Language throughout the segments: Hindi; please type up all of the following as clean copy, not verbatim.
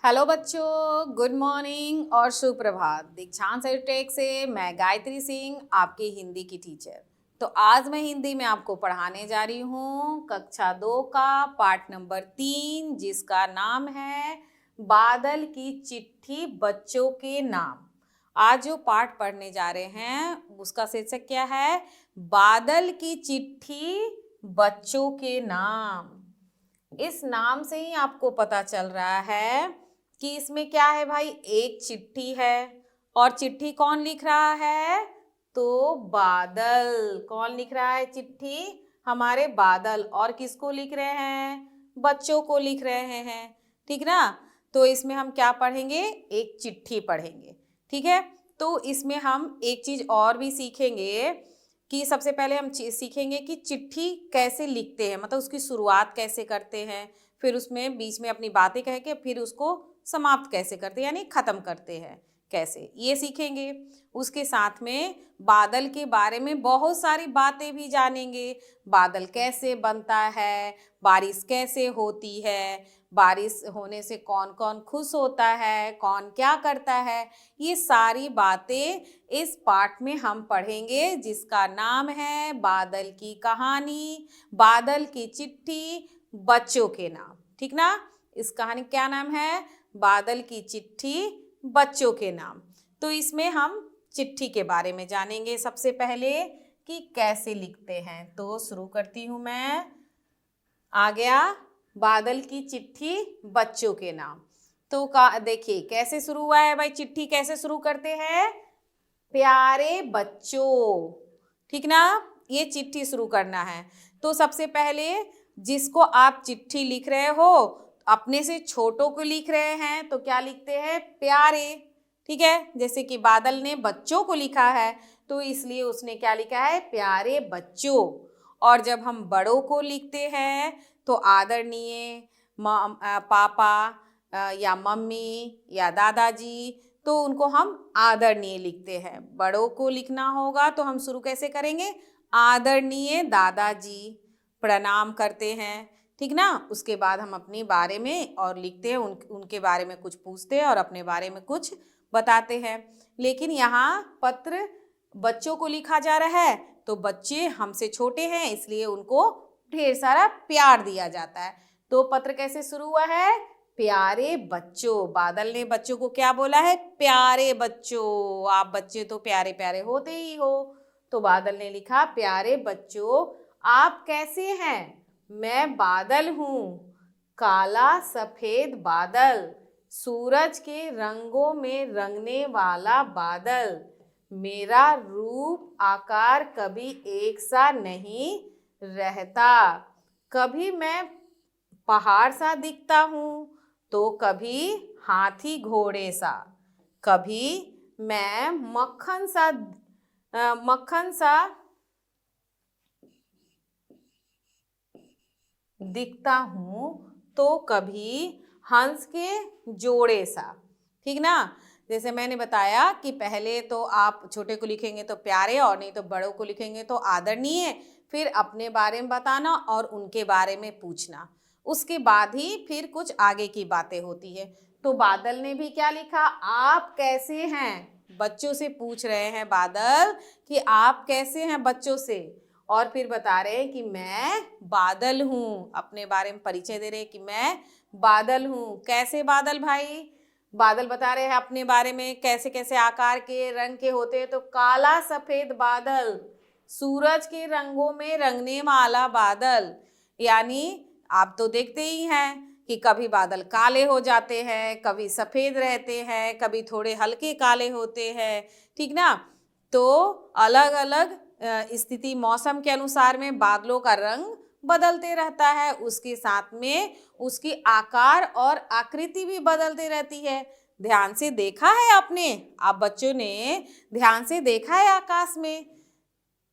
हेलो बच्चों, गुड मॉर्निंग और सुप्रभात। दीक्षांत एडुटेक से मैं गायत्री सिंह, आपकी हिंदी की टीचर। तो आज मैं हिंदी में आपको पढ़ाने जा रही हूँ कक्षा 2 का पाठ नंबर 3, जिसका नाम है बादल की चिट्ठी बच्चों के नाम। आज जो पाठ पढ़ने जा रहे हैं उसका शीर्षक क्या है? बादल की चिट्ठी बच्चों के नाम। इस नाम से ही आपको पता चल रहा है कि इसमें क्या है भाई। एक चिट्ठी है और चिट्ठी कौन लिख रहा है? तो बादल। कौन लिख रहा है चिट्ठी? हमारे बादल। और किसको लिख रहे हैं? बच्चों को लिख रहे हैं। ठीक ना? तो इसमें हम क्या पढ़ेंगे? एक चिट्ठी पढ़ेंगे। ठीक है। तो इसमें हम एक चीज और भी सीखेंगे कि सबसे पहले हम सीखेंगे कि चिट्ठी कैसे लिखते हैं, मतलब उसकी शुरुआत कैसे करते हैं, फिर उसमें बीच में अपनी बातें कह के फिर उसको समाप्त कैसे करते हैं, यानी ख़त्म करते हैं कैसे, ये सीखेंगे। उसके साथ में बादल के बारे में बहुत सारी बातें भी जानेंगे। बादल कैसे बनता है, बारिश कैसे होती है, बारिश होने से कौन कौन खुश होता है, कौन क्या करता है, ये सारी बातें इस पाठ में हम पढ़ेंगे, जिसका नाम है बादल की कहानी, बादल की चिट्ठी बच्चों के नाम। ठीक ना? इस कहानी क्या नाम है? बादल की चिट्ठी बच्चों के नाम। तो इसमें हम चिट्ठी के बारे में जानेंगे सबसे पहले कि कैसे लिखते हैं। तो शुरू करती हूँ मैं। आ गया बादल की चिट्ठी बच्चों के नाम। तो देखिए कैसे शुरू हुआ है भाई। चिट्ठी कैसे शुरू करते हैं? प्यारे बच्चों। ठीक ना? ये चिट्ठी शुरू करना है। तो सबसे पहले जिसको आप चिट्ठी लिख रहे हो, अपने से छोटों को लिख रहे हैं तो क्या लिखते हैं? प्यारे। ठीक है। जैसे कि बादल ने बच्चों को लिखा है तो इसलिए उसने क्या लिखा है? प्यारे बच्चों। और जब हम बड़ों को लिखते हैं तो आदरणीय पापा या मम्मी या दादाजी, तो उनको हम आदरणीय लिखते हैं। बड़ों को लिखना होगा तो हम शुरू कैसे करेंगे? आदरणीय दादाजी, प्रणाम करते हैं। ठीक ना? उसके बाद हम अपने बारे में और लिखते हैं, उनके बारे में कुछ पूछते हैं और अपने बारे में कुछ बताते हैं। लेकिन यहाँ पत्र बच्चों को लिखा जा रहा है तो बच्चे हमसे छोटे हैं, इसलिए उनको ढेर सारा प्यार दिया जाता है। तो पत्र कैसे शुरू हुआ है? प्यारे बच्चों। बादल ने बच्चों को क्या बोला है? प्यारे बच्चों। आप बच्चे तो प्यारे प्यारे होते ही हो। तो बादल ने लिखा प्यारे बच्चों, आप कैसे हैं? मैं बादल हूँ, काला सफेद बादल, सूरज के रंगों में रंगने वाला बादल। मेरा रूप आकार कभी एक सा नहीं रहता। कभी मैं पहाड़ सा दिखता हूँ तो कभी हाथी घोड़े सा, कभी मैं मक्खन सा दिखता हूँ तो कभी हंस के जोड़े सा। ठीक ना? जैसे मैंने बताया कि पहले तो आप छोटे को लिखेंगे तो प्यारे, और नहीं तो बड़ों को लिखेंगे तो आदरणीय, फिर अपने बारे में बताना और उनके बारे में पूछना। उसके बाद ही फिर कुछ आगे की बातें होती है। तो बादल ने भी क्या लिखा? आप कैसे हैं? बच्चों से पूछ रहे हैं बादल कि आप कैसे हैं बच्चों से। और फिर बता रहे हैं कि मैं बादल हूँ, अपने बारे में परिचय दे रहे हैं कि मैं बादल हूँ। कैसे बादल भाई? बादल बता रहे हैं अपने बारे में कैसे कैसे आकार के, रंग के होते हैं। तो काला सफेद बादल, सूरज के रंगों में रंगने वाला बादल। यानी आप तो देखते ही हैं कि कभी बादल काले हो जाते हैं, कभी सफेद रहते हैं, कभी थोड़े हल्के काले होते हैं। ठीक ना? तो अलग अलग स्थिति, मौसम के अनुसार में बादलों का रंग बदलते रहता है, उसके साथ में उसकी आकार और आकृति भी बदलती रहती है। ध्यान से देखा है आपने? आप बच्चों ने ध्यान से देखा है आकाश में?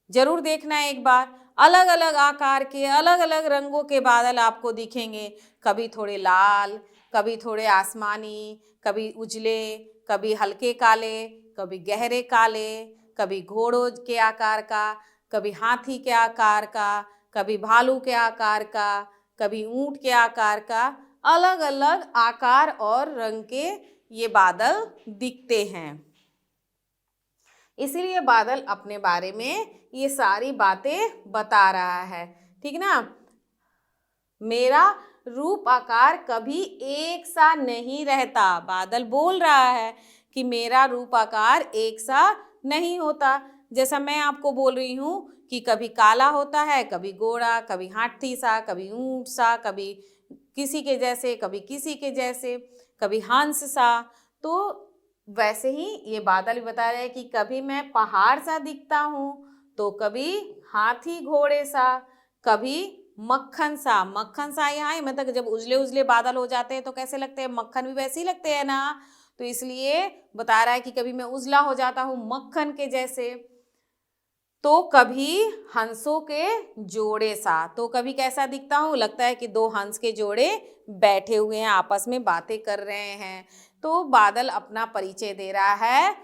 जरूर देखना है एक बार। अलग अलग आकार के, अलग अलग रंगों के बादल आपको दिखेंगे। कभी थोड़े लाल, कभी थोड़े आसमानी, कभी उजले, कभी हल्के काले, कभी गहरे काले, कभी घोड़ों के आकार का, कभी हाथी के आकार का, कभी भालू के आकार का, कभी ऊंट के आकार का। अलग अलग आकार और रंग के ये बादल दिखते हैं। इसीलिए बादल अपने बारे में ये सारी बातें बता रहा है, ठीक ना। मेरा रूप आकार कभी एक सा नहीं रहता। बादल बोल रहा है कि मेरा रूप आकार एक सा नहीं होता। जैसा मैं आपको बोल रही हूँ कि कभी काला होता है, कभी गोरा, कभी हाथी सा, कभी ऊंट सा, कभी किसी के जैसे, कभी किसी के जैसे, कभी हंस सा। तो वैसे ही ये बादल बता रहे हैं कि कभी मैं पहाड़ सा दिखता हूँ, तो कभी हाथी घोड़े सा, कभी मक्खन सा। मक्खन सा यहाँ है, मतलब जब उजले उजले बादल हो जाते हैं तो कैसे लगते हैं, मक्खन भी वैसे ही लगते हैं ना। तो इसलिए बता रहा है कि कभी मैं उजला हो जाता हूँ मक्खन के जैसे, तो कभी हंसों के जोड़े सा। तो कभी कैसा दिखता हूँ, लगता है कि दो हंस के जोड़े बैठे हुए हैं, आपस में बातें कर रहे हैं। तो बादल अपना परिचय दे रहा है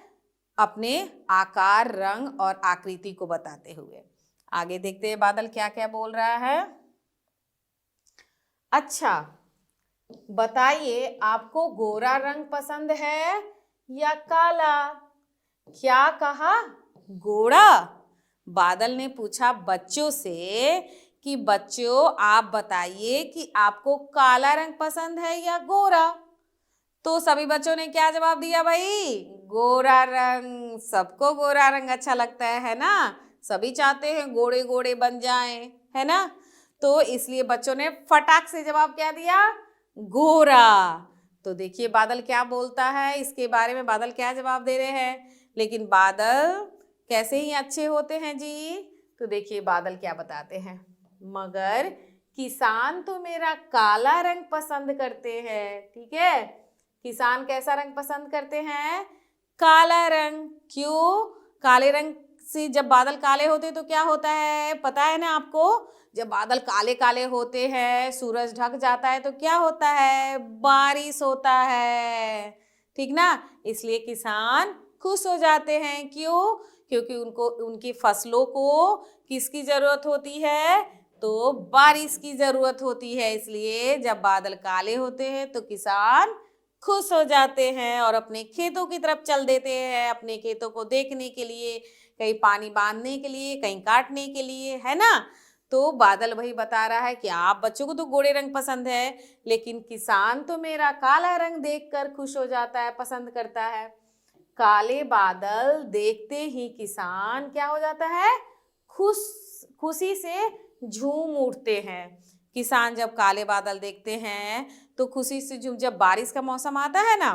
अपने आकार, रंग और आकृति को बताते हुए। आगे देखते हैं बादल क्या क्या बोल रहा है। अच्छा बताइए, आपको गोरा रंग पसंद है या काला? क्या कहा, गोरा? बादल ने पूछा बच्चों से कि बच्चों आप बताइए कि आपको काला रंग पसंद है या गोरा? तो सभी बच्चों ने क्या जवाब दिया भाई, गोरा रंग। सबको गोरा रंग अच्छा लगता है ना। सभी चाहते हैं गोरे गोरे बन जाएं, है ना। तो इसलिए बच्चों ने फटाक से जवाब क्या दिया, गोरा। तो देखिए बादल क्या बोलता है इसके बारे में, बादल क्या जवाब दे रहे हैं। लेकिन बादल कैसे ही अच्छे होते हैं जी। तो देखिए बादल क्या बताते हैं, मगर किसान तो मेरा काला रंग पसंद करते हैं। ठीक है, किसान कैसा रंग पसंद करते हैं, काला रंग। क्यों, काले रंग से जब बादल काले होते तो क्या होता है, पता है ना आपको। जब बादल काले काले होते हैं, सूरज ढक जाता है तो क्या होता है, बारिश होता है, ठीक ना। इसलिए किसान खुश हो जाते हैं। क्यों, क्योंकि उनको उनकी फसलों को किसकी जरूरत होती है, तो बारिश की जरूरत होती है। इसलिए जब बादल काले होते हैं तो किसान खुश हो जाते हैं और अपने खेतों की तरफ चल देते हैं, अपने खेतों को देखने के लिए, कहीं पानी बांधने के लिए, कहीं काटने के लिए, है ना। तो बादल वही बता रहा है कि आप बच्चों को तो गोरे रंग पसंद है, लेकिन किसान तो मेरा काला रंग देखकर खुश हो जाता है, पसंद करता है। काले बादल देखते ही किसान क्या हो जाता है, खुशी से झूम उठते हैं। किसान जब काले बादल देखते हैं तो खुशी से झूम, जब बारिश का मौसम आता है ना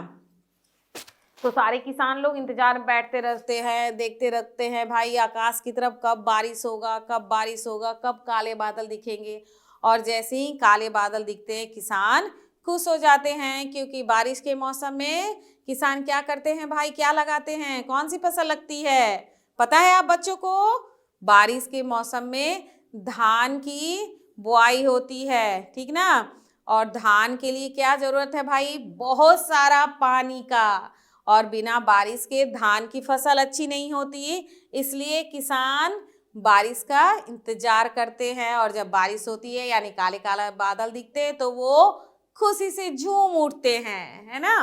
तो सारे किसान लोग इंतजार में बैठते रहते हैं, देखते रहते हैं भाई आकाश की तरफ, कब बारिश होगा, कब बारिश होगा, कब काले बादल दिखेंगे। और जैसे ही काले बादल दिखते हैं किसान खुश हो जाते हैं, क्योंकि बारिश के मौसम में किसान क्या करते हैं भाई, क्या लगाते हैं, कौन सी फसल लगती है, पता है आप बच्चों को। बारिश के मौसम में धान की बुआई होती है, ठीक ना। और धान के लिए क्या जरूरत है भाई, बहुत सारा पानी का। और बिना बारिश के धान की फसल अच्छी नहीं होती, इसलिए किसान बारिश का इंतजार करते हैं। और जब बारिश होती है यानी काले काले बादल दिखते हैं तो वो खुशी से झूम उठते हैं, है ना।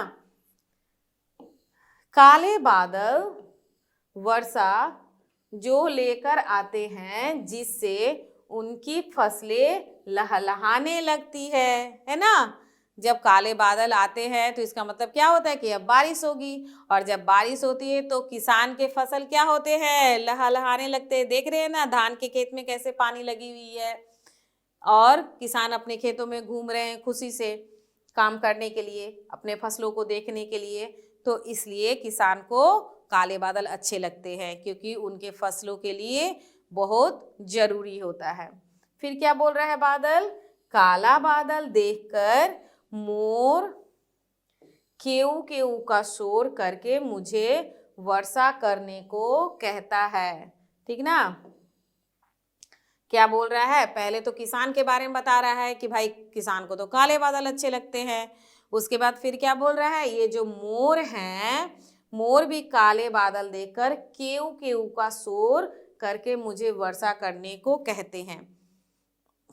काले बादल वर्षा जो लेकर आते हैं, जिससे उनकी फसलें लहलहाने लगती है ना। जब काले बादल आते हैं तो इसका मतलब क्या होता है कि अब बारिश होगी, और जब बारिश होती है तो किसान के फसल क्या होते हैं, लहलहाने लगते हैं। देख रहे हैं ना धान के खेत में कैसे पानी लगी हुई है, और किसान अपने खेतों में घूम रहे हैं खुशी से काम करने के लिए, अपने फसलों को देखने के लिए। तो इसलिए किसान को काले बादल अच्छे लगते हैं, क्योंकि उनके फसलों के लिए बहुत जरूरी होता है। फिर क्या बोल रहा है बादल, काला बादल देखकर मोर केऊ केऊ का शोर करके मुझे वर्षा करने को कहता है, ठीक ना। क्या बोल रहा है, पहले तो किसान के बारे में बता रहा है कि भाई किसान को तो काले बादल अच्छे लगते हैं। उसके बाद फिर क्या बोल रहा है, ये जो मोर हैं, मोर भी काले बादल देखकर केऊ केऊ का शोर करके मुझे वर्षा करने को कहते हैं।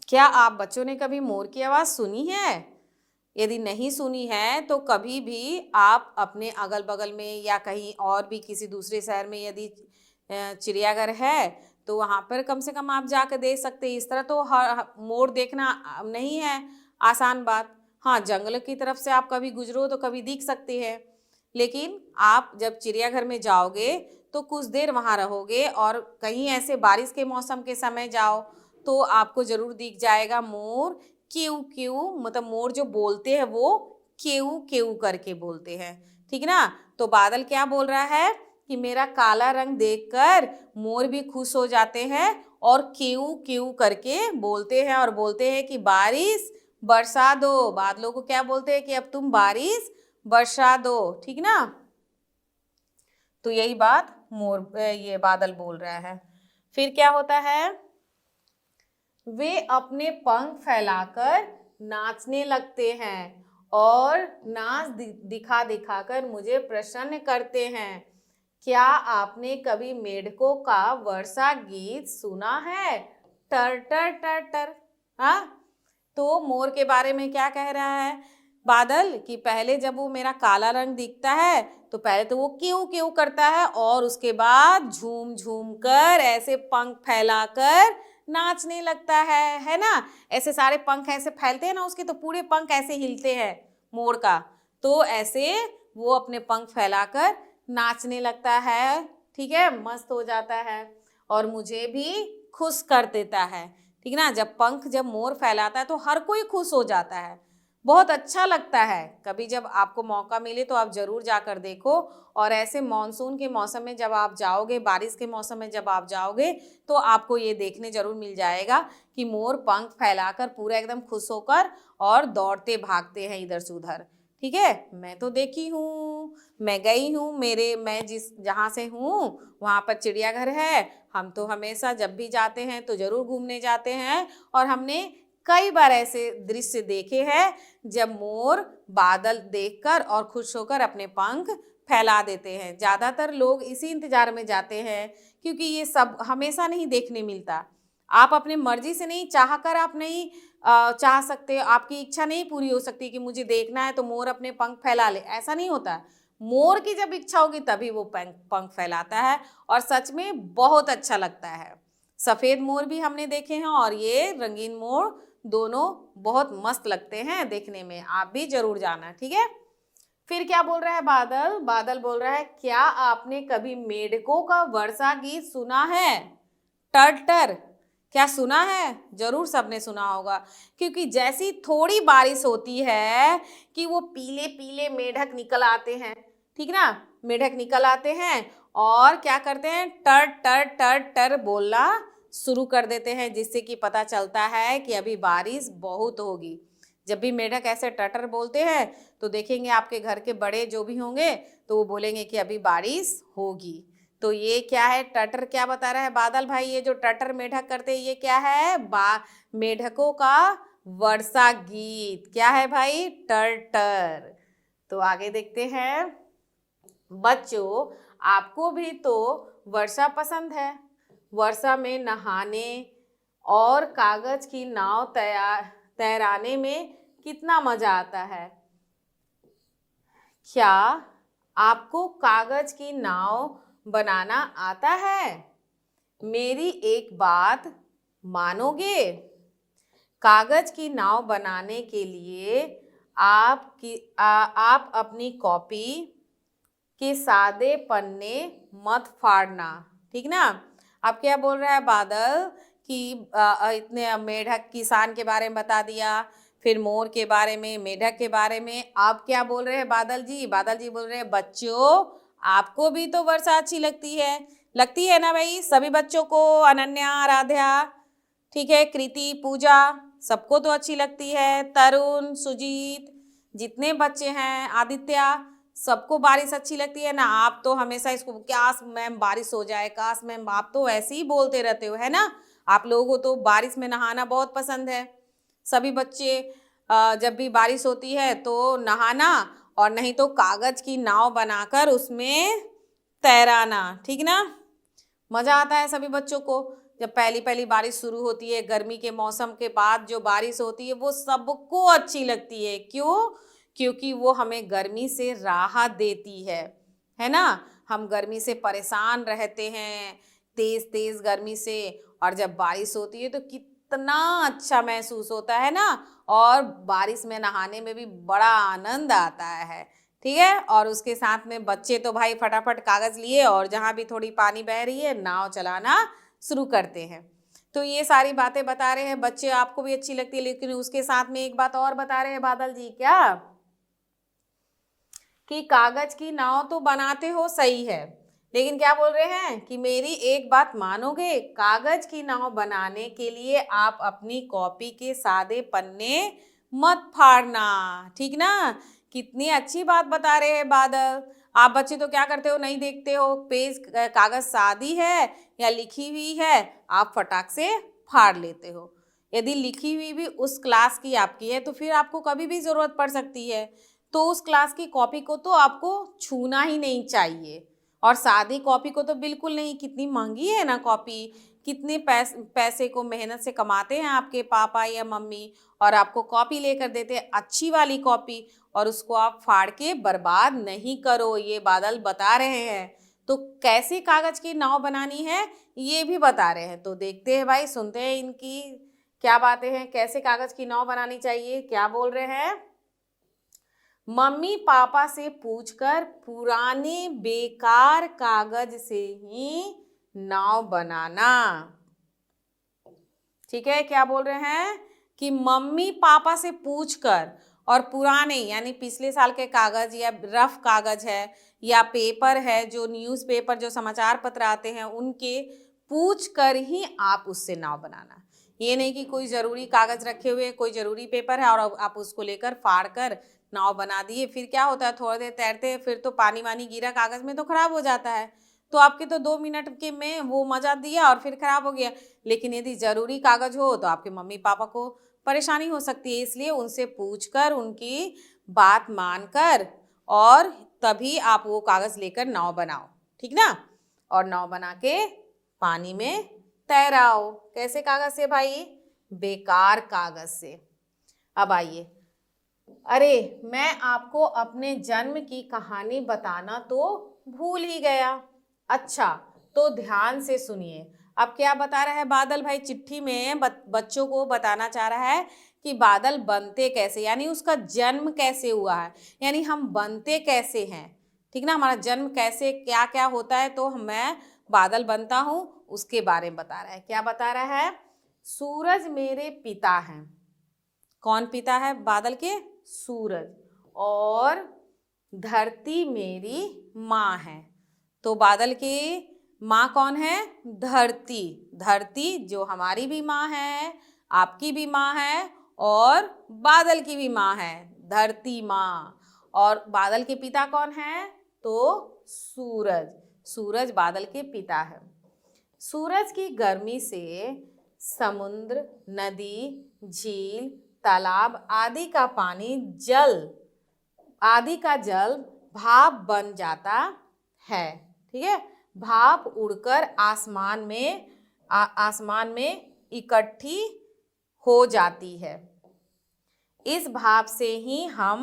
क्या आप बच्चों ने कभी मोर की आवाज़ सुनी है? यदि नहीं सुनी है तो कभी भी आप अपने अगल बगल में या कहीं और भी किसी दूसरे शहर में यदि चिड़ियाघर है तो वहाँ पर कम से कम आप जाकर देख सकते हैं। इस तरह तो हर मोर देखना नहीं है आसान बात। हाँ, जंगल की तरफ से आप कभी गुजरो तो कभी दिख सकते हैं, लेकिन आप जब चिड़ियाघर में जाओगे तो कुछ देर वहाँ रहोगे और कहीं ऐसे बारिश के मौसम के समय जाओ तो आपको ज़रूर दिख जाएगा मोर। क्यों क्यों मतलब मोर जो बोलते हैं वो क्यों क्यों करके बोलते हैं, ठीक ना। तो बादल क्या बोल रहा है कि मेरा काला रंग देखकर मोर भी खुश हो जाते हैं और क्यों क्यों करके बोलते हैं और बोलते हैं कि बारिश बरसा दो। बादलों को क्या बोलते हैं कि अब तुम बारिश बरसा दो, ठीक ना। तो यही बात ये बादल बोल रहा है। फिर क्या होता है, वे अपने पंख फैलाकर नाचने लगते हैं और नाच दिखा दिखाकर मुझे प्रसन्न करते हैं। क्या आपने कभी मेढकों का वर्षा गीत सुना है? टर टर टर टर। हाँ, तो मोर के बारे में क्या कह रहा है बादल कि पहले जब वो मेरा काला रंग दिखता है तो पहले तो वो क्यों क्यों करता है और उसके बाद झूम झूम कर ऐसे पंख फैलाकर नाचने लगता है ना। ऐसे सारे पंख ऐसे फैलते हैं ना उसके, तो पूरे पंख ऐसे हिलते हैं मोर का, तो ऐसे वो अपने पंख फैलाकर नाचने लगता है, ठीक है, मस्त हो जाता है और मुझे भी खुश कर देता है, ठीक ना। जब मोर फैलाता है तो हर कोई खुश हो जाता है, बहुत अच्छा लगता है। कभी जब आपको मौका मिले तो आप ज़रूर जाकर देखो। और ऐसे मॉनसून के मौसम में जब आप जाओगे, बारिश के मौसम में जब आप जाओगे तो आपको ये देखने ज़रूर मिल जाएगा कि मोर पंख फैलाकर पूरा एकदम खुश होकर और दौड़ते भागते हैं इधर से उधर, ठीक है। मैं तो देखी हूँ, मैं गई हूँ, मैं जहाँ से हूँ वहाँ पर चिड़ियाघर है। हम तो हमेशा जब भी जाते हैं तो ज़रूर घूमने जाते हैं और हमने कई बार ऐसे दृश्य देखे हैं जब मोर बादल देखकर और खुश होकर अपने पंख फैला देते हैं। ज़्यादातर लोग इसी इंतज़ार में जाते हैं क्योंकि ये सब हमेशा नहीं देखने मिलता। आप अपने मर्जी से नहीं चाह कर आप नहीं चाह सकते, आपकी इच्छा नहीं पूरी हो सकती कि मुझे देखना है तो मोर अपने पंख फैला ले, ऐसा नहीं होता। मोर की जब इच्छा होगी तभी वो पंख फैलाता है और सच में बहुत अच्छा लगता है। सफ़ेद मोर भी हमने देखे हैं और ये रंगीन मोर दोनों बहुत मस्त लगते हैं देखने में। आप भी जरूर जाना, ठीक है। फिर क्या बोल रहा है बादल? बादल बोल रहा है क्या आपने कभी मेढकों का वर्षा गीत सुना है? टर टर। क्या सुना है? जरूर सबने सुना होगा क्योंकि जैसी थोड़ी बारिश होती है कि वो पीले पीले मेढक निकल आते हैं, ठीक ना। मेढक निकल आते हैं और क्या करते हैं, टर टर टर टर बोलना शुरू कर देते हैं, जिससे कि पता चलता है कि अभी बारिश बहुत होगी। जब भी मेढक ऐसे टटर बोलते हैं तो देखेंगे आपके घर के बड़े जो भी होंगे तो वो बोलेंगे कि अभी बारिश होगी। तो ये क्या है, टटर क्या बता रहा है बादल भाई? ये जो टटर मेढक करते हैं ये क्या है? मेढकों का वर्षा गीत। क्या है भाई? टर टर। तो आगे देखते हैं। बच्चों, आपको भी तो वर्षा पसंद है। वर्षा में नहाने और कागज की नाव तैराने में कितना मजा आता है। क्या आपको कागज की नाव बनाना आता है? मेरी एक बात मानोगे? कागज की नाव बनाने के लिए आप अपनी कॉपी के सादे पन्ने मत फाड़ना, ठीक ना। अब क्या बोल रहा है बादल कि इतने मेढक किसान के बारे में बता दिया, फिर मोर के बारे में, मेढक के बारे में। आप क्या बोल रहे हैं बादल जी? बादल जी बोल रहे हैं बच्चों, आपको भी तो वर्षा अच्छी लगती है ना भाई? सभी बच्चों को, अनन्या, आराध्या, ठीक है, कृति, पूजा, सबको तो अच्छी लगती है। तरुण, सुजीत, जितने बच्चे हैं, आदित्य, सबको बारिश अच्छी लगती है ना। आप तो हमेशा इसको काश मैम बारिश हो जाए, काश मैम, आप तो ऐसे ही बोलते रहते हो, है ना। आप लोगों को तो बारिश में नहाना बहुत पसंद है। सभी बच्चे जब भी बारिश होती है तो नहाना और नहीं तो कागज की नाव बनाकर उसमें तैराना, ठीक ना। मज़ा आता है सभी बच्चों को। जब पहली पहली बारिश शुरू होती है, गर्मी के मौसम के बाद जो बारिश होती है वो सबको अच्छी लगती है। क्यों? क्योंकि वो हमें गर्मी से राहत देती है ना। हम गर्मी से परेशान रहते हैं, तेज तेज गर्मी से, और जब बारिश होती है तो कितना अच्छा महसूस होता है ना। और बारिश में नहाने में भी बड़ा आनंद आता है, ठीक है। और उसके साथ में बच्चे तो भाई फटाफट कागज लिए और जहाँ भी थोड़ी पानी बह रही है नाव चलाना शुरू करते हैं। तो ये सारी बातें बता रहे हैं बच्चे, आपको भी अच्छी लगती है, लेकिन उसके साथ में एक बात और बता रहे हैं बादल जी, क्या कि कागज की नाव तो बनाते हो, सही है, लेकिन क्या बोल रहे हैं कि मेरी एक बात मानोगे, कागज की नाव बनाने के लिए आप अपनी कॉपी के सादे पन्ने मत फाड़ना, ठीक ना। कितनी अच्छी बात बता रहे हैं बादल। आप बच्चे तो क्या करते हो, नहीं देखते हो पेज कागज सादी है या लिखी हुई है, आप फटाक से फाड़ लेते हो। यदि लिखी हुई भी उस क्लास की आपकी है तो फिर आपको कभी भी जरूरत पड़ सकती है, तो उस क्लास की कॉपी को तो आपको छूना ही नहीं चाहिए। और सादी कॉपी को तो बिल्कुल नहीं, कितनी महंगी है ना कॉपी, कितने पैसे को मेहनत से कमाते हैं आपके पापा या मम्मी, और आपको कॉपी लेकर देते हैं अच्छी वाली कॉपी, और उसको आप फाड़ के बर्बाद नहीं करो, ये बादल बता रहे हैं। तो कैसे कागज की नाव बनानी है ये भी बता रहे हैं। तो देखते हैं भाई, सुनते हैं इनकी क्या बातें हैं, कैसे कागज की नाव बनानी चाहिए, क्या बोल रहे हैं। मम्मी पापा से पूछकर पुराने बेकार कागज से ही नाव बनाना, ठीक है। क्या बोल रहे हैं कि मम्मी पापा से पूछकर, और पुराने यानी पिछले साल के कागज या रफ कागज है या पेपर है, जो न्यूज़पेपर जो समाचार पत्र आते हैं उनके पूछ कर ही आप उससे नाव बनाना। ये नहीं कि कोई ज़रूरी कागज रखे हुए, कोई ज़रूरी पेपर है और आप उसको लेकर फाड़ कर नाव बना दिए, फिर क्या होता है, थोड़ी देर तैरते हैं फिर तो पानी वानी गिरा कागज में तो खराब हो जाता है। तो आपके तो 2 मिनट के में वो मजा दिया और फिर खराब हो गया। लेकिन यदि जरूरी कागज हो तो आपके मम्मी पापा को परेशानी हो सकती है, इसलिए उनसे पूछकर उनकी बात मानकर और तभी आप वो कागज लेकर नाव बनाओ, ठीक ना। और नाव बना के पानी में तैराओ। कैसे कागज से भाई? बेकार कागज से। अब आइए, अरे मैं आपको अपने जन्म की कहानी बताना तो भूल ही गया। अच्छा तो ध्यान से सुनिए। अब क्या बता रहा है बादल भाई, चिट्ठी में बच्चों को बताना चाह रहा है कि बादल बनते कैसे, यानी उसका जन्म कैसे हुआ है, यानी हम बनते कैसे हैं, ठीक ना। हमारा जन्म कैसे, क्या क्या होता है, तो मैं बादल बनता हूँ उसके बारे में बता रहा है। क्या बता रहा है? सूरज मेरे पिता हैं। कौन पिता है बादल के? सूरज। और धरती मेरी माँ है। तो बादल की माँ कौन है? धरती। धरती जो हमारी भी माँ है, आपकी भी माँ है, और बादल की भी माँ है, धरती माँ। और बादल के पिता कौन है? तो सूरज। सूरज बादल के पिता है। सूरज की गर्मी से समुद्र, नदी, झील, तालाब आदि का पानी, आदि का जल भाप बन जाता है, ठीक है। भाप उड़कर आसमान में इकट्ठी हो जाती है। इस भाप से ही हम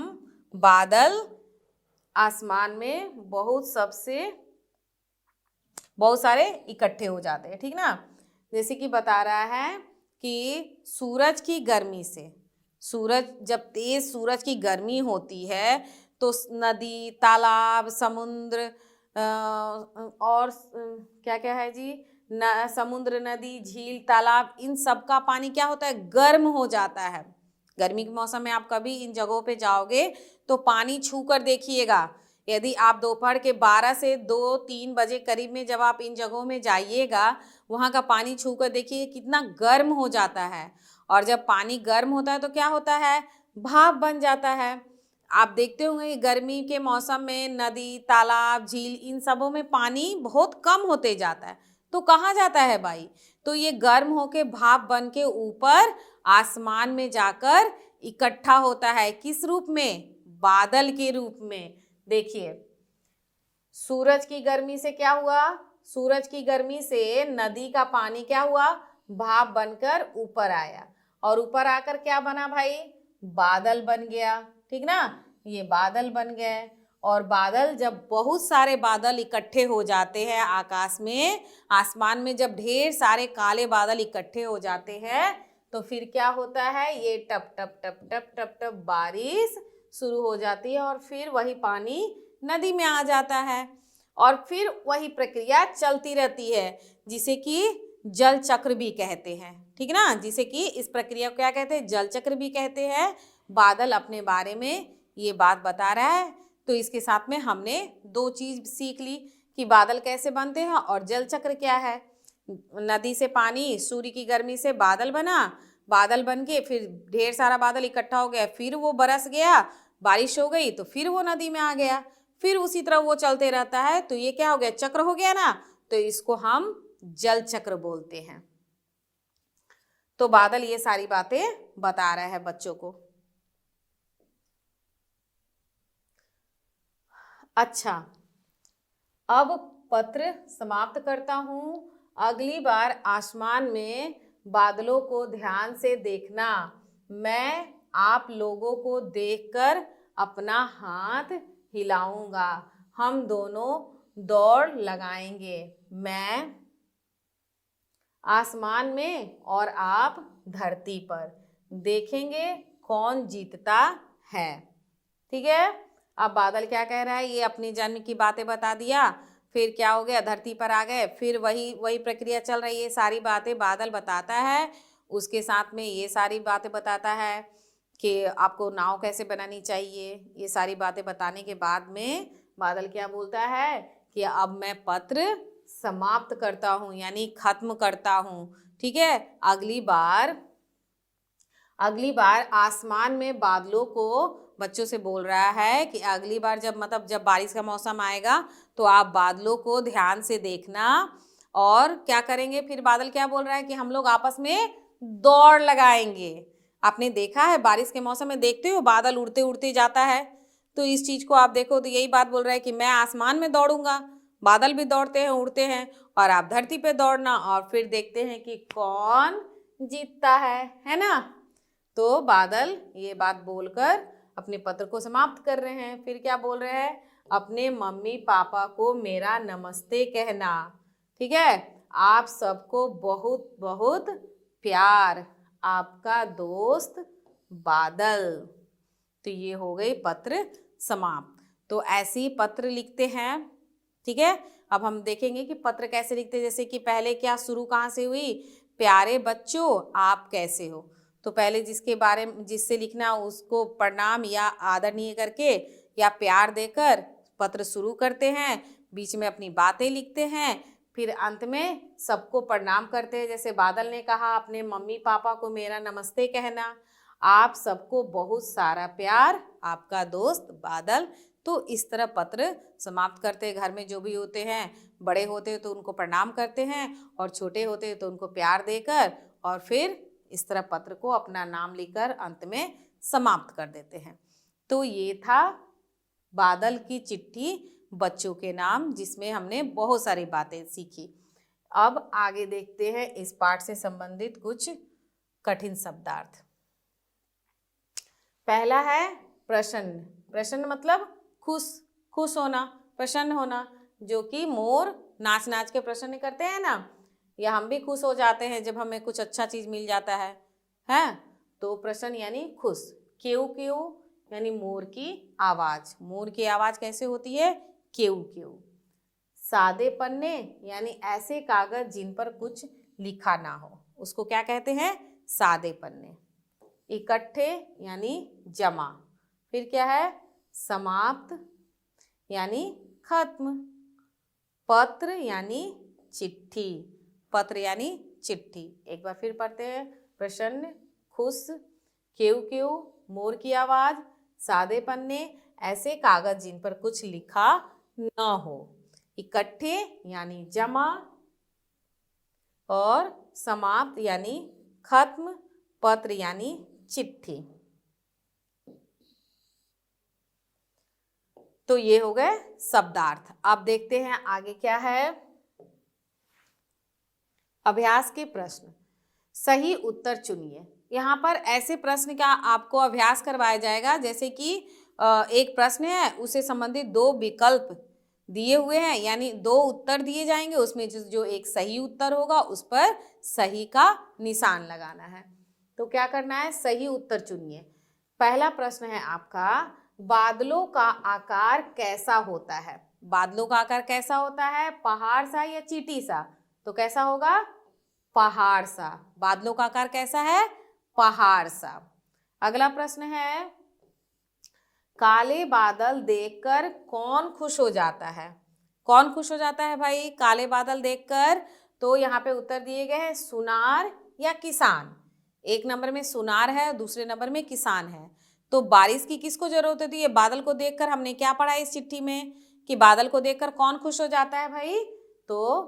बादल आसमान में बहुत सारे इकट्ठे हो जाते हैं, ठीक ना। जैसे कि बता रहा है कि सूरज की गर्मी से, जब तेज सूरज की गर्मी होती है तो नदी, तालाब, समुद्र और क्या क्या है जी, समुद्र, नदी, झील, तालाब, इन सब का पानी क्या होता है? गर्म हो जाता है। गर्मी के मौसम में आप कभी इन जगहों पे जाओगे तो पानी छू कर देखिएगा। यदि आप दोपहर के 12 से 2-3 बजे करीब में जब आप इन जगहों में जाइएगा, वहाँ का पानी छू कर देखिए कितना गर्म हो जाता है। और जब पानी गर्म होता है तो क्या होता है? भाप बन जाता है। आप देखते होंगे गर्मी के मौसम में नदी, तालाब, झील, इन सबों में पानी बहुत कम होते जाता है। तो कहाँ जाता है भाई? तो ये गर्म होके भाप बन के ऊपर आसमान में जाकर इकट्ठा होता है। किस रूप में? बादल के रूप में। देखिए सूरज की गर्मी से क्या हुआ? सूरज की गर्मी से नदी का पानी क्या हुआ, भाप बनकर ऊपर आया, और ऊपर आकर क्या बना भाई, बादल बन गया। ठीक ना, ये बादल बन गए। और बादल, जब बहुत सारे बादल इकट्ठे हो जाते हैं आकाश में, आसमान में जब ढेर सारे काले बादल इकट्ठे हो जाते हैं तो फिर क्या होता है, ये टप टप टप टप टप टप बारिश शुरू हो जाती है, और फिर वही पानी नदी में आ जाता है, और फिर वही प्रक्रिया चलती रहती है, जिसे कि जल चक्र भी कहते हैं। ठीक ना, जिसे कि इस प्रक्रिया को क्या कहते हैं, जल चक्र भी कहते हैं। बादल अपने बारे में ये बात बता रहा है। तो इसके साथ में हमने दो चीज सीख ली कि बादल कैसे बनते हैं और जल चक्र क्या है। नदी से पानी, सूर्य की गर्मी से बादल बना, बादल बन के फिर ढेर सारा बादल इकट्ठा हो गया, फिर वो बरस गया, बारिश हो गई, तो फिर वो नदी में आ गया, फिर उसी तरह वो चलते रहता है। तो ये क्या हो गया, चक्र हो गया ना, तो इसको हम जल चक्र बोलते हैं। तो बादल ये सारी बातें बता रहा है बच्चों को। अच्छा, अब पत्र समाप्त करता हूं। अगली बार आसमान में बादलों को ध्यान से देखना। मैं आप लोगों को देखकर अपना हाथ हिलाऊंगा, हम दोनों दौड़ लगाएंगे। मैं आसमान में और आप धरती पर, देखेंगे कौन जीतता है। ठीक है, अब बादल क्या कह रहा है, ये अपनी जन्म की बातें बता दिया, फिर क्या हो गया, धरती पर आ गए, फिर वही प्रक्रिया चल रही है, सारी बातें बादल बताता है। उसके साथ में ये सारी बातें बताता है कि आपको नाव कैसे बनानी चाहिए। ये सारी बातें बताने के बाद में बादल क्या बोलता है कि अब मैं पत्र समाप्त करता हूँ, यानी खत्म करता हूँ। ठीक है, अगली बार आसमान में बादलों को बच्चों से बोल रहा है कि अगली बार जब बारिश का मौसम आएगा तो आप बादलों को ध्यान से देखना। और क्या करेंगे, फिर बादल क्या बोल रहा है कि हम लोग आपस में दौड़ लगाएंगे। आपने देखा है बारिश के मौसम में, देखते हो बादल उड़ते उड़ते जाता है, तो इस चीज को आप देखो तो यही बात बोल रहा है कि मैं आसमान में दौड़ूंगा, बादल भी दौड़ते हैं उड़ते हैं, और आप धरती पे दौड़ना, और फिर देखते हैं कि कौन जीतता है ना। तो बादल ये बात बोलकर अपने पत्र को समाप्त कर रहे हैं। फिर क्या बोल रहे हैं, अपने मम्मी पापा को मेरा नमस्ते कहना। ठीक है, आप सबको बहुत बहुत प्यार, आपका दोस्त बादल। तो ये हो गई पत्र समाप्त। तो ऐसे ही पत्र लिखते हैं। ठीक है, अब हम देखेंगे कि पत्र कैसे लिखते हैं। जैसे कि पहले क्या शुरू कहाँ से हुई, प्यारे बच्चों आप कैसे हो। तो पहले जिससे लिखना उसको प्रणाम या आदरणीय करके या प्यार देकर पत्र शुरू करते हैं, बीच में अपनी बातें लिखते हैं, फिर अंत में सबको प्रणाम करते हैं। जैसे बादल ने कहा अपने मम्मी पापा को मेरा नमस्ते कहना, आप सबको बहुत सारा प्यार, आपका दोस्त बादल। तो इस तरह पत्र समाप्त करते हैं। घर में जो भी होते हैं, बड़े होते हैं तो उनको प्रणाम करते हैं, और छोटे होते हैं तो उनको प्यार देकर, और फिर इस तरह पत्र को अपना नाम लिखकर अंत में समाप्त कर देते हैं। तो ये था बादल की चिट्ठी बच्चों के नाम, जिसमें हमने बहुत सारी बातें सीखी। अब आगे देखते हैं इस पाठ से संबंधित कुछ कठिन शब्दार्थ। पहला है प्रसन्न। प्रसन्न मतलब खुश होना, प्रसन्न होना, जो कि मोर नाच नाच के प्रसन्न करते हैं ना, या हम भी खुश हो जाते हैं जब हमें कुछ अच्छा चीज मिल जाता है। तो प्रसन्न यानी खुश। केऊ केऊ यानी मोर की आवाज। मोर की आवाज कैसे होती है, केऊ केऊ। सादे पन्ने यानी ऐसे कागज जिन पर कुछ लिखा ना हो, उसको क्या कहते हैं, सादे पन्ने। इकट्ठे यानी जमा। फिर क्या है, समाप्त यानी खत्म। पत्र यानी चिट्ठी। पत्र यानी चिट्ठी। एक बार फिर पढ़ते हैं, प्रसन्न, खुश, केऊ केऊ, मोर की आवाज, सादे पन्ने, ऐसे कागज जिन पर कुछ लिखा न हो। इकट्ठे यानी जमा, और समाप्त यानी खत्म, पत्र यानी चिट्ठी। तो ये हो गए शब्दार्थ। अब देखते हैं आगे क्या है। अभ्यास के प्रश्न, सही उत्तर चुनिए। यहाँ पर ऐसे प्रश्न का आपको अभ्यास करवाया जाएगा जैसे कि एक प्रश्न है, उससे संबंधित दो विकल्प दिए हुए हैं, यानी दो उत्तर दिए जाएंगे, उसमें जो एक सही उत्तर होगा उस पर सही का निशान लगाना है। तो क्या करना है, सही उत्तर चुनिए। पहला प्रश्न है आपका, बादलों का आकार कैसा होता है? बादलों का आकार कैसा होता है, पहाड़ सा या चींटी सा? तो कैसा होगा, पहाड़ सा। बादलों का आकार कैसा है, पहाड़ सा। अगला प्रश्न है, काले बादल देखकर कौन खुश हो जाता है? कौन खुश हो जाता है भाई काले बादल देखकर? तो यहाँ पे उत्तर दिए गए हैं, सुनार या किसान। एक नंबर में सुनार है, दूसरे नंबर में किसान है। तो बारिश की किसको जरूरत होती है? बादल को देखकर। हमने क्या पढ़ा इस चिट्ठी में कि बादल को देखकर कौन खुश हो जाता है भाई? तो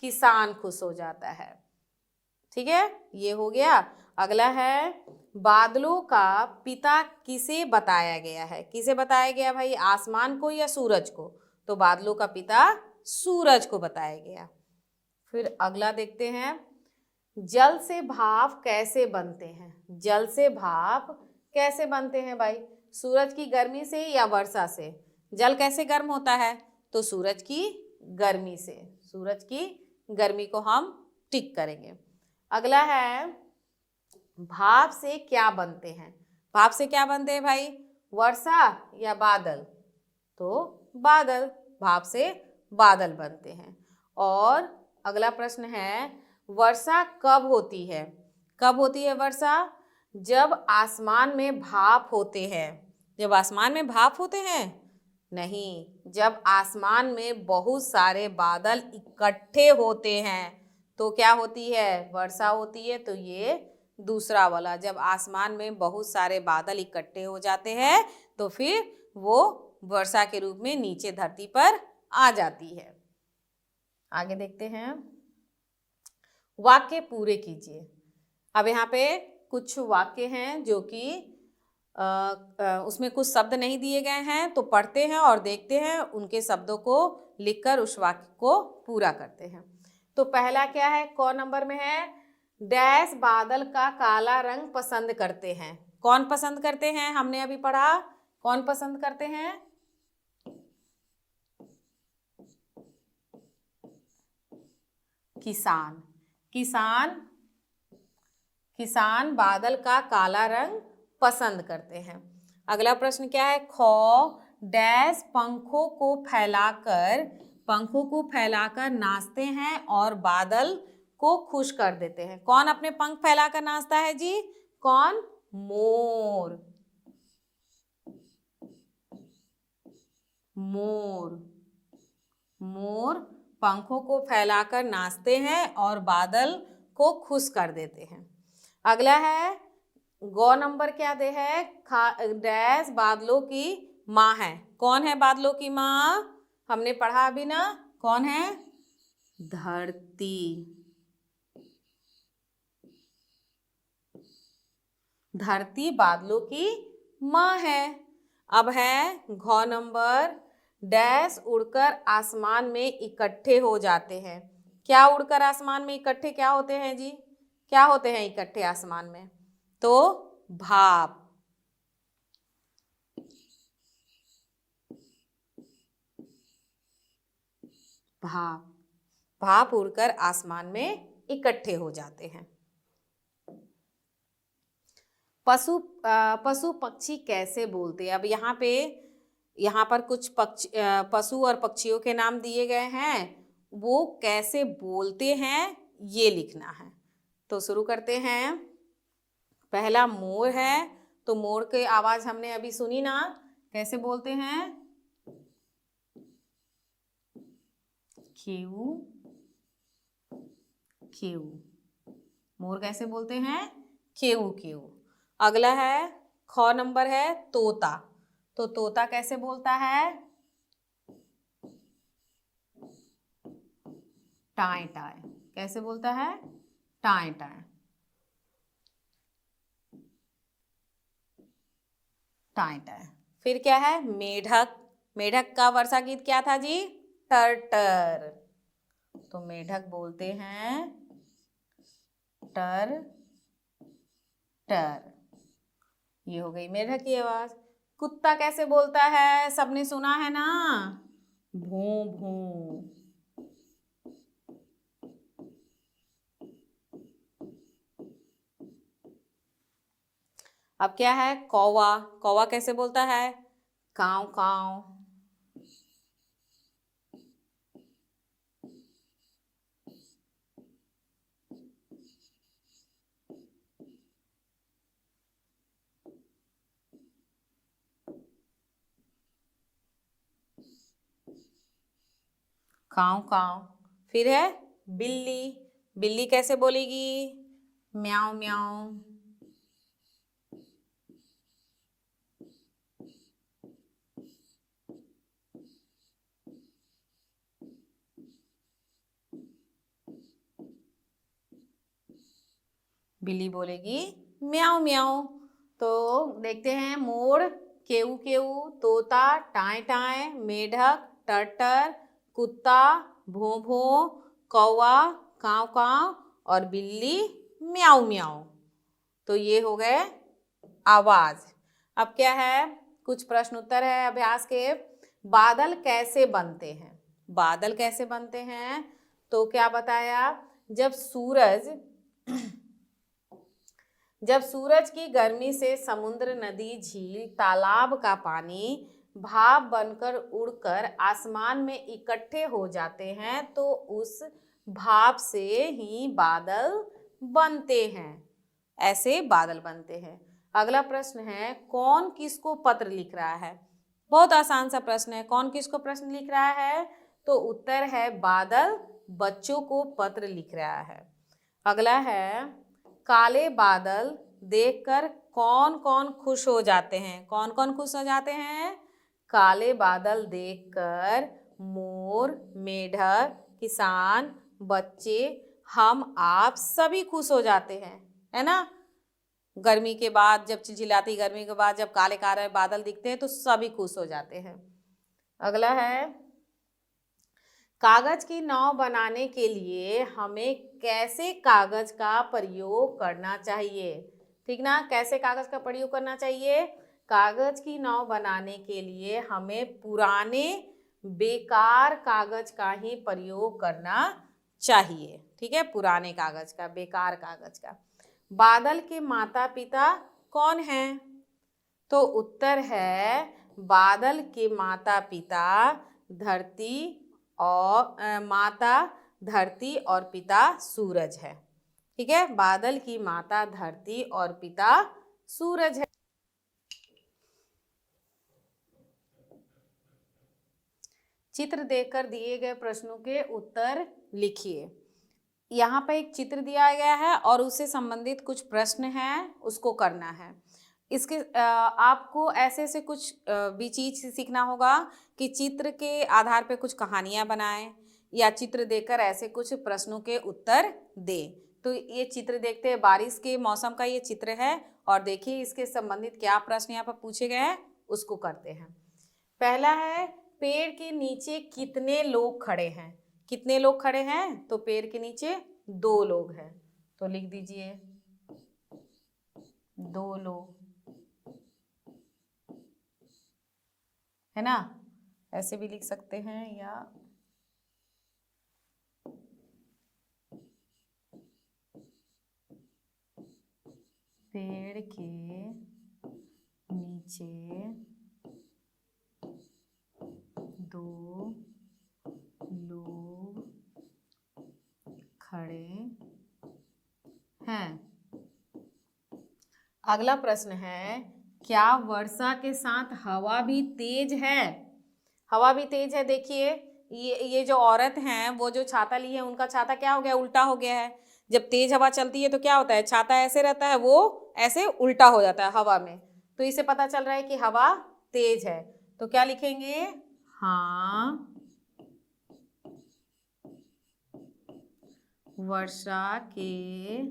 किसान खुश हो जाता है। ठीक है, ये हो गया। अगला है, बादलों का पिता किसे बताया गया है? किसे बताया गया भाई, आसमान को या सूरज को? तो बादलों का पिता सूरज को बताया गया। फिर अगला देखते हैं, जल से भाप कैसे बनते हैं? जल से भाप कैसे बनते हैं भाई? सूरज की गर्मी से या वर्षा से? जल कैसे गर्म होता है? तो सूरज की गर्मी से। सूरज की गर्मी को हम टिक करेंगे। अगला है, भाप से क्या बनते हैं? भाप से क्या बनते हैं भाई, वर्षा या बादल? तो बादल, भाप से बादल बनते हैं। और अगला प्रश्न है, वर्षा कब होती है? कब होती है वर्षा? जब आसमान में भाप होते हैं। जब आसमान में भाप होते हैं? नहीं, जब आसमान में बहुत सारे बादल इकट्ठे होते हैं तो क्या होती है, वर्षा होती है। तो ये दूसरा वाला, जब आसमान में बहुत सारे बादल इकट्ठे हो जाते हैं तो फिर वो वर्षा के रूप में नीचे धरती पर आ जाती है। आगे देखते हैं, वाक्य पूरे कीजिए। अब यहाँ पे कुछ वाक्य हैं जो कि उसमें कुछ शब्द नहीं दिए गए हैं, तो पढ़ते हैं और देखते हैं, उनके शब्दों को लिखकर उस वाक्य को पूरा करते हैं। तो पहला क्या है, कौन नंबर में है, डैश बादल का काला रंग पसंद करते हैं। कौन पसंद करते हैं? हमने अभी पढ़ा, कौन पसंद करते हैं? किसान। किसान, किसान बादल का काला रंग पसंद करते हैं। अगला प्रश्न क्या है, खो डैश पंखों को फैलाकर नाचते हैं और बादल को खुश कर देते हैं। कौन अपने पंख फैलाकर नाचता है जी? कौन? मोर। मोर, मोर पंखों को फैलाकर नाचते हैं और बादल को खुश कर देते हैं। अगला है, गौ नंबर क्या दे है, डैश बादलों की माँ है। कौन है बादलों की माँ? हमने पढ़ा अभी ना, कौन है? धरती। धरती बादलों की माँ है। अब है घ नंबर, डैश उड़कर आसमान में इकट्ठे हो जाते हैं। क्या उड़कर आसमान में इकट्ठे क्या होते हैं जी? क्या होते हैं इकट्ठे आसमान में? तो भाप। भाप, भाप उड़कर आसमान में इकट्ठे हो जाते हैं। पशु पक्षी कैसे बोलते हैं? अब यहाँ पर कुछ पशु और पक्षियों के नाम दिए गए हैं, वो कैसे बोलते हैं ये लिखना है। तो शुरू करते हैं। पहला मोर है, तो मोर की आवाज हमने अभी सुनी ना, कैसे बोलते हैं? खेऊ खेऊ। मोर कैसे बोलते हैं? खेऊ खेऊ। अगला है, ख नंबर है, तोता। तो तोता कैसे बोलता है? Tie tie. कैसे बोलता है? Tie tie. Tie tie. फिर क्या है, मेढक। मेढक का वर्षा गीत क्या था जी? टर टर। तो मेढक बोलते हैं टर टर। ये हो गई मेढक की आवाज। कुत्ता कैसे बोलता है, सबने सुना है ना, भूं भूं। अब क्या है, कौवा। कौवा कैसे बोलता है, काव काव। काव काव। फिर है बिल्ली। बिल्ली कैसे बोलेगी, म्याऊ म्याऊ। बिल्ली बोलेगी म्याऊ म्याऊ। तो देखते हैं, मोर, केऊ केऊ, तोता टाए टाए, मेढक टटर, कुत्ता भों भों, कौवा काव काव और बिल्ली म्याऊ म्याऊ। तो ये हो गए आवाज। अब क्या है, कुछ प्रश्न उत्तर है अभ्यास के। बादल कैसे बनते हैं, बादल कैसे बनते हैं, तो क्या बताया, जब सूरज की गर्मी से समुद्र, नदी, झील, तालाब का पानी भाप बनकर उड़कर आसमान में इकट्ठे हो जाते हैं तो उस भाप से ही बादल बनते हैं। ऐसे बादल बनते हैं। अगला प्रश्न है, कौन किसको पत्र लिख रहा है। बहुत आसान सा प्रश्न है, कौन किसको प्रश्न लिख रहा है, तो उत्तर है बादल बच्चों को पत्र लिख रहा है। अगला है, काले बादल देखकर कौन कौन खुश हो जाते हैं। कौन कौन खुश हो जाते हैं, काले बादल देखकर मोर, मेढक, किसान, बच्चे, हम आप सभी खुश हो जाते हैं, है ना। गर्मी के बाद, जब चिलचिलाती गर्मी के बाद जब काले काले बादल दिखते हैं तो सभी खुश हो जाते हैं। अगला है, कागज की नाव बनाने के लिए हमें कैसे कागज का प्रयोग करना चाहिए। ठीक ना, कैसे कागज का प्रयोग करना चाहिए, कागज की नाव बनाने के लिए हमें पुराने बेकार कागज का ही प्रयोग करना चाहिए। ठीक है, पुराने कागज का, बेकार कागज का। बादल के माता पिता कौन हैं, तो उत्तर है बादल के माता पिता धरती और माता धरती और पिता सूरज है। ठीक है, बादल की माता धरती और पिता सूरज है। चित्र देखकर दिए गए प्रश्नों के उत्तर लिखिए। यहाँ पर एक चित्र दिया गया है और उससे संबंधित कुछ प्रश्न हैं, उसको करना है। इसके आपको ऐसे ऐसे कुछ भी चीज सीखना होगा कि चित्र के आधार पे कुछ कहानियां बनाएं या चित्र देखकर ऐसे कुछ प्रश्नों के उत्तर दें। तो ये चित्र देखते हैं, बारिश के मौसम का ये चित्र है और देखिए इसके संबंधित क्या प्रश्न यहाँ पर पूछे गए हैं, उसको करते हैं। पहला है, पेड़ के नीचे कितने लोग खड़े हैं। कितने लोग खड़े हैं, तो पेड़ के नीचे 2 लोग हैं, तो लिख दीजिए 2 लोग, है ना। ऐसे भी लिख सकते हैं, या पेड़ के नीचे 2 लोग खड़े हैं। अगला प्रश्न है, क्या वर्षा के साथ हवा भी तेज है। हवा भी तेज है। देखिए ये जो औरत हैं, वो जो छाता ली है, उनका छाता क्या हो गया, उल्टा हो गया है। जब तेज हवा चलती है तो क्या होता है, छाता ऐसे रहता है, वो ऐसे उल्टा हो जाता है हवा में। तो इससे पता चल रहा है कि हवा तेज है। तो क्या लिखेंगे, हाँ वर्षा के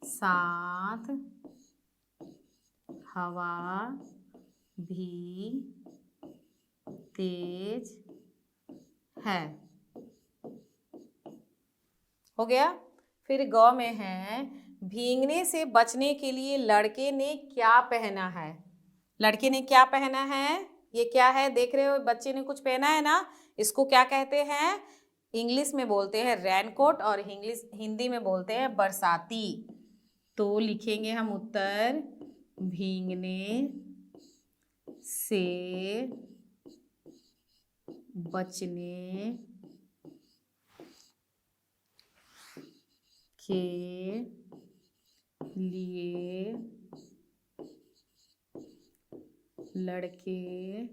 साथ हवा भी तेज है। हो गया। फिर ग में है भीगने से बचने के लिए लड़के ने क्या पहना है। लड़के ने क्या पहना है, ये क्या है देख रहे हो, बच्चे ने कुछ पहना है ना, इसको क्या कहते हैं, इंग्लिश में बोलते हैं रेनकोट और इंग्लिश हिंदी में बोलते हैं बरसाती। तो लिखेंगे हम उत्तर भीगने से बचने के लिए लड़के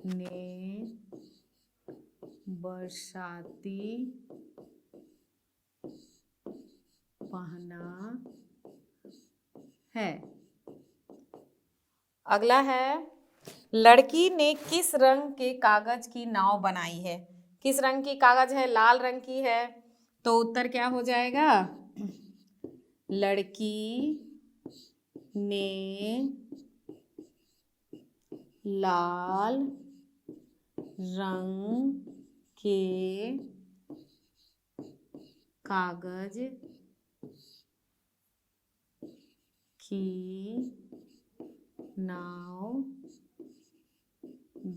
ने बरसाती पहना है। अगला है लड़की ने किस रंग के कागज की नाव बनाई है। किस रंग की कागज है, लाल रंग की है, तो उत्तर क्या हो जाएगा, लड़की ने लाल रंग के कागज की नाव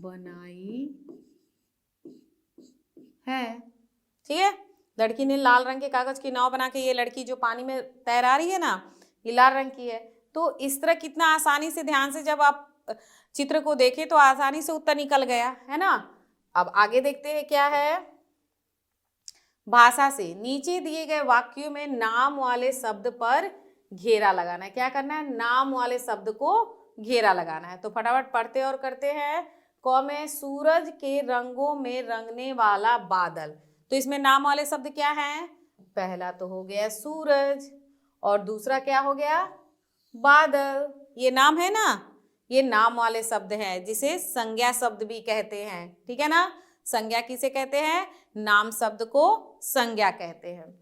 बनाई है। ठीक है, लड़की ने लाल रंग के कागज की नाव बना के, ये लड़की जो पानी में तैरा रही है ना, ये लाल रंग की है। तो इस तरह कितना आसानी से, ध्यान से जब आप चित्र को देखें तो आसानी से उत्तर निकल गया है ना। अब आगे देखते हैं क्या है। भाषा से नीचे दिए गए वाक्यों में नाम वाले शब्द पर घेरा लगाना है। क्या करना है, नाम वाले शब्द को घेरा लगाना है। तो फटाफट पढ़ते और करते हैं। क में सूरज के रंगों में रंगने वाला बादल, तो इसमें नाम वाले शब्द क्या हैं, पहला तो हो गया सूरज और दूसरा क्या हो गया, बादल। ये नाम है ना, ये नाम वाले शब्द हैं जिसे संज्ञा शब्द भी कहते हैं। ठीक है ना, संज्ञा किसे कहते हैं, नाम शब्द को संज्ञा कहते हैं।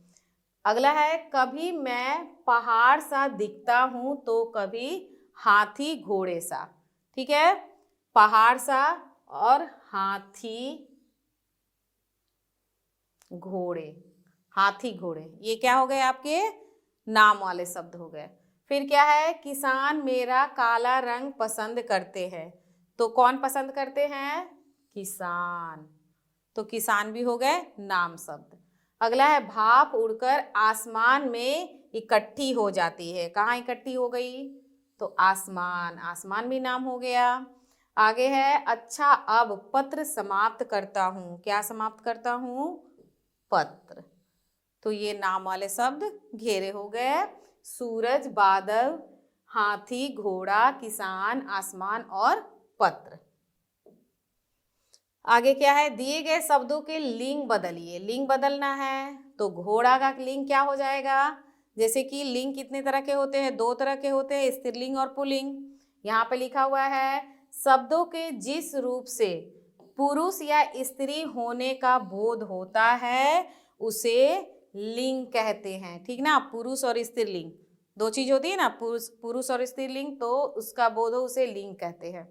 अगला है कभी मैं पहाड़ सा दिखता हूं तो कभी हाथी घोड़े सा। ठीक है, पहाड़ सा और हाथी घोड़े, हाथी घोड़े, ये क्या हो गए आपके नाम वाले शब्द हो गए। फिर क्या है, किसान मेरा काला रंग पसंद करते हैं, तो कौन पसंद करते हैं, किसान, तो किसान भी हो गए नाम शब्द। अगला है भाप उड़कर आसमान में इकट्ठी हो जाती है, कहाँ इकट्ठी हो गई, तो आसमान, आसमान भी नाम हो गया। आगे है अच्छा अब पत्र समाप्त करता हूँ, क्या समाप्त करता हूँ, पत्र, तो ये नाम वाले शब्द घेरे हो गए, सूरज, बादल, हाथी, घोड़ा, किसान, आसमान और पत्र। आगे क्या है, दिए गए शब्दों के लिंग बदलिए, लिंग बदलना है, तो घोड़ा का लिंग क्या हो जाएगा, जैसे कि लिंग कितने तरह के होते हैं, दो तरह के होते हैं, स्त्रीलिंग और पुल्लिंग। यहाँ पे लिखा हुआ है शब्दों के जिस रूप से पुरुष या स्त्री होने का बोध होता है उसे लिंग कहते हैं। ठीक ना, पुरुष और स्त्रीलिंग दो चीज होती है ना, पुरुष और स्त्रीलिंग, तो उसका बोध हो उसे लिंग कहते हैं।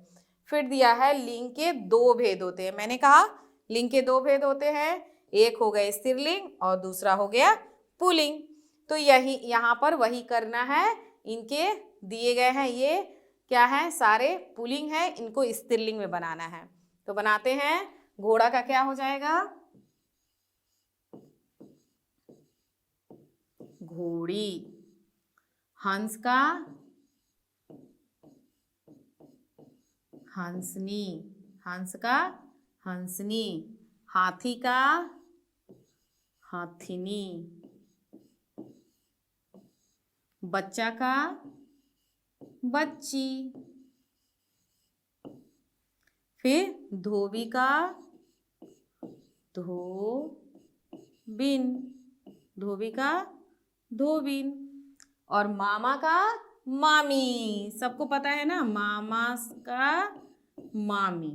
फिर दिया है लिंग के दो भेद होते हैं, मैंने कहा लिंग के दो भेद होते हैं, एक हो गया स्त्रीलिंग और दूसरा हो गया पुल्लिंग। तो यही यहाँ पर वही करना है, इनके दिए गए हैं ये क्या है, सारे पुल्लिंग है, इनको स्त्रीलिंग में बनाना है। तो बनाते हैं, घोड़ा का क्या हो जाएगा, घोड़ी, हंस का हंसनी, हंस का हंसनी, हाथी का हाथिनी, बच्चा का बच्ची, फिर धोबी का धोबिन, धोबी का धोबिन, और मामा का मामी, सबको पता है ना, मामा का मामी।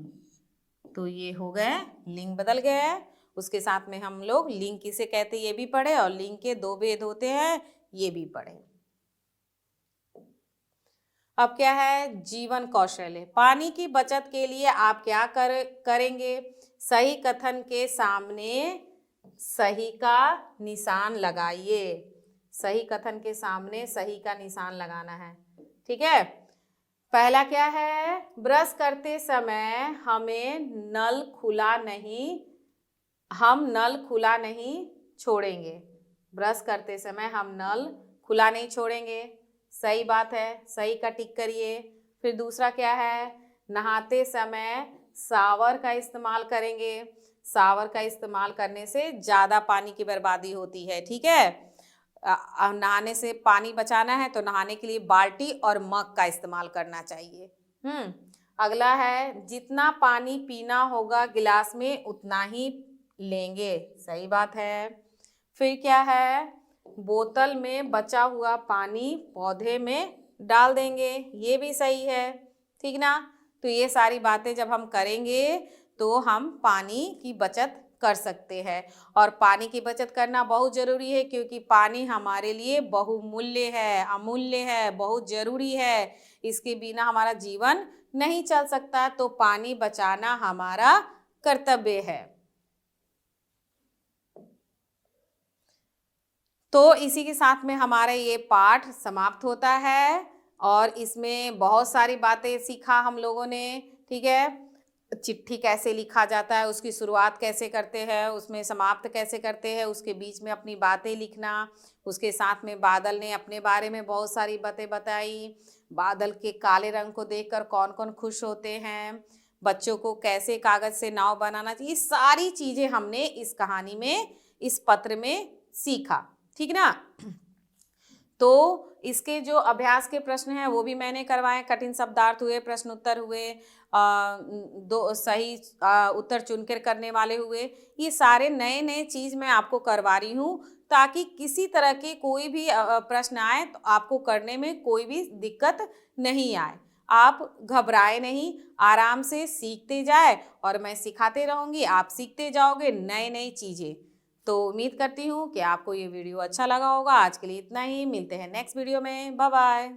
तो ये हो गए, लिंग बदल गया है। उसके साथ में हम लोग लिंग किसे कहते हैं ये भी पढ़े और लिंग के दो भेद होते हैं ये भी पढ़े। अब क्या है, जीवन कौशल है। पानी की बचत के लिए आप क्या करेंगे, सही कथन के सामने सही का निशान लगाइए। सही कथन के सामने सही का निशान लगाना है। ठीक है, पहला क्या है, ब्रश करते समय हम नल खुला नहीं छोड़ेंगे। ब्रश करते समय हम नल खुला नहीं छोड़ेंगे। सही बात है, सही का टिक करिए। फिर दूसरा क्या है, नहाते समय शावर का इस्तेमाल करेंगे। शावर का इस्तेमाल करने से ज़्यादा पानी की बर्बादी होती है। ठीक है, नहाने से पानी बचाना है तो नहाने के लिए बाल्टी और मग का इस्तेमाल करना चाहिए। अगला है, जितना पानी पीना होगा गिलास में उतना ही लेंगे। सही बात है। फिर क्या है, बोतल में बचा हुआ पानी पौधे में डाल देंगे। ये भी सही है। ठीक ना, तो ये सारी बातें जब हम करेंगे तो हम पानी की बचत कर सकते हैं। और पानी की बचत करना बहुत ज़रूरी है, क्योंकि पानी हमारे लिए बहुमूल्य है, अमूल्य है, बहुत ज़रूरी है। इसके बिना हमारा जीवन नहीं चल सकता, तो पानी बचाना हमारा कर्तव्य है। तो इसी के साथ में हमारा ये पाठ समाप्त होता है और इसमें बहुत सारी बातें सीखा हम लोगों ने। ठीक है, चिट्ठी कैसे लिखा जाता है, उसकी शुरुआत कैसे करते हैं, उसमें समाप्त कैसे करते हैं, उसके बीच में अपनी बातें लिखना। उसके साथ में बादल ने अपने बारे में बहुत सारी बातें बताई। बादल के काले रंग को देखकर कौन कौन खुश होते हैं, बच्चों को कैसे कागज से नाव बनाना चाहिए, सारी चीज़ें हमने इस कहानी में, इस पत्र में सीखा। ठीक ना, तो इसके जो अभ्यास के प्रश्न हैं वो भी मैंने करवाए। कठिन शब्दार्थ हुए, प्रश्न उत्तर हुए, दो सही उत्तर चुनकर करने वाले हुए। ये सारे नए नए चीज़ मैं आपको करवा रही हूँ, ताकि किसी तरह के कोई भी प्रश्न आए तो आपको करने में कोई भी दिक्कत नहीं आए। आप घबराए नहीं, आराम से सीखते जाए और मैं सिखाते रहूँगी, आप सीखते जाओगे नए नई चीज़ें। तो उम्मीद करती हूँ कि आपको ये वीडियो अच्छा लगा होगा। आज के लिए इतना ही, मिलते हैं नेक्स्ट वीडियो में। Bye bye.